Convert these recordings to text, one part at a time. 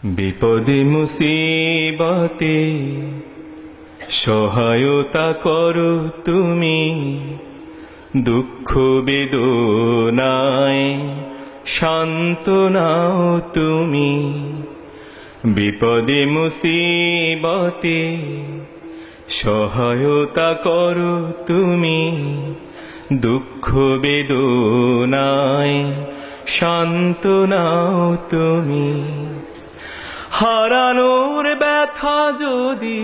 বিপদে মুসিবতে সহায়তা করো তুমি, দুঃখ বেদনায় সান্ত্বনাও তুমি। বিপদে মুসিবতে সহায়তা করো তুমি, দুঃখ বেদনায় সান্ত্বনাও তুমি। হারানোর ব্যথা যদি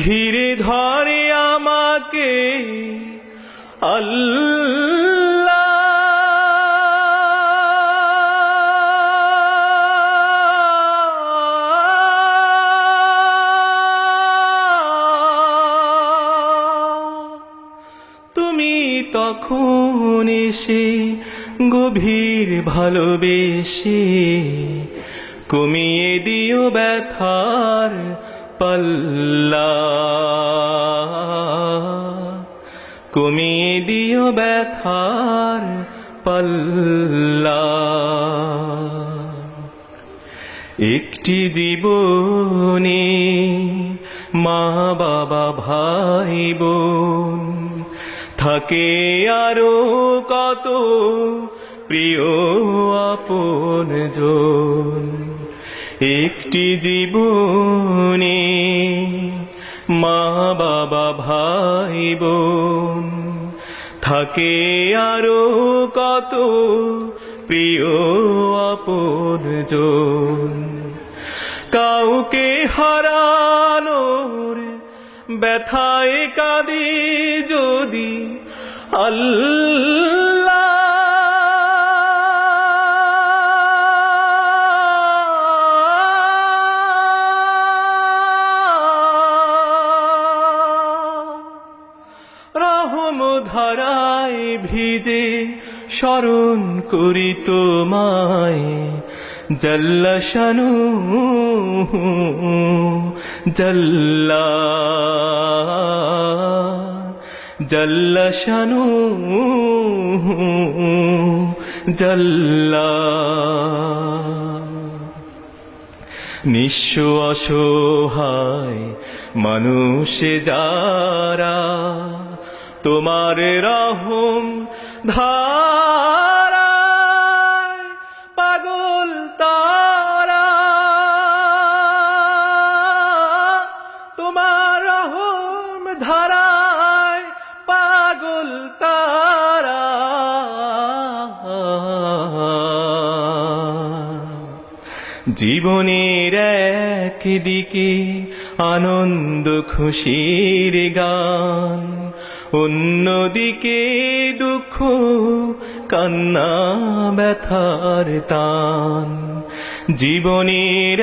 ঘিরে ধরে আমাকে, আল্লাহ তুমি তখন এসে গভীর ভালোবেসে কমিয়ে দিও ব্যথার পাল্লা, কমিয়ে দিও ব্যথার পাল্লা। একটি জীবনে মা বাবা ভাই বোন থাকে, আরো কত প্রিয় আপনজন। একটি জীবনে মা বাবা ভাই বোন থাকে, আরো কত প্রিয় আপনজন। কাউকে হারানোর ব্যথায় কাঁদি যদি, আল্লাহ রহম ধারায় ভিজে স্মরণ করি তোমায়, জাল্লা শানুহু জাল্লা, জাল্লা শানুহু জাল্লা। নিঃস্ব অসহায় মানুষ যারা তোমার রহম ধারায় পাগল তারা, তোমার রহম ধারায় পাগল তারা। জীবনের একদিকে আনন্দ খুশির গান, অন্যদিকে দুঃখ কান্না ব্যথার তান। জীবনের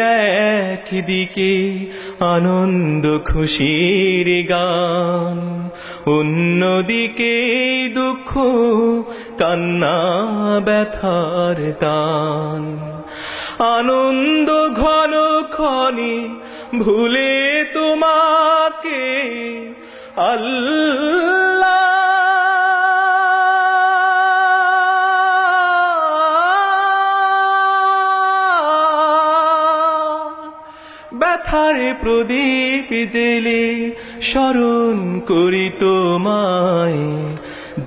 একদিকে আনন্দ খুশির গান, অন্যদিকে দুঃখ কান্না ব্যথার তান। আনন্দ ঘন ক্ষণে ভুলে তোমাকে, আল্লাহ ব্যথার প্রদীপ জেলে স্মরণ করি তোমায়,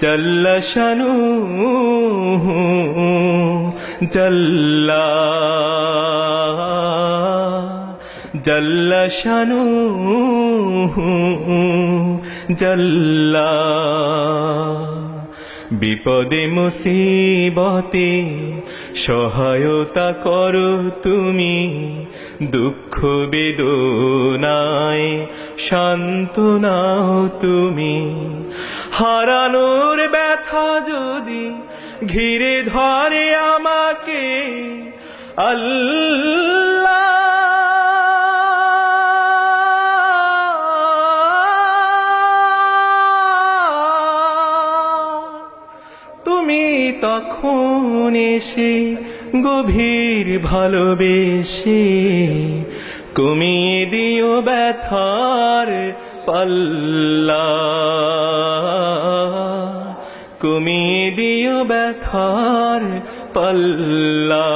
জাল্লা শানুহু জাল্লা, জাল্লা শানুহু জাল্লা। বিপদে মুসিবতে সহায়তা করো তুমি, দুঃখ বেদনায় সান্ত্বনাও তুমি। হারানোর ব্যথা যদি ঘিরে ধরে আমাকে, আল্লাহ তুমি তখন এসে গভীর ভালোবেসে কমিয়ে দিও ব্যথার পাল্লা, কমিয়ে দিও ব্যথার পাল্লা,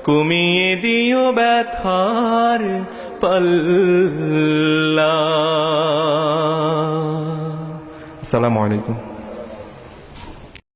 কমিয়ে দিও ব্যথার পাল্লা। আসসালামু আলাইকুম।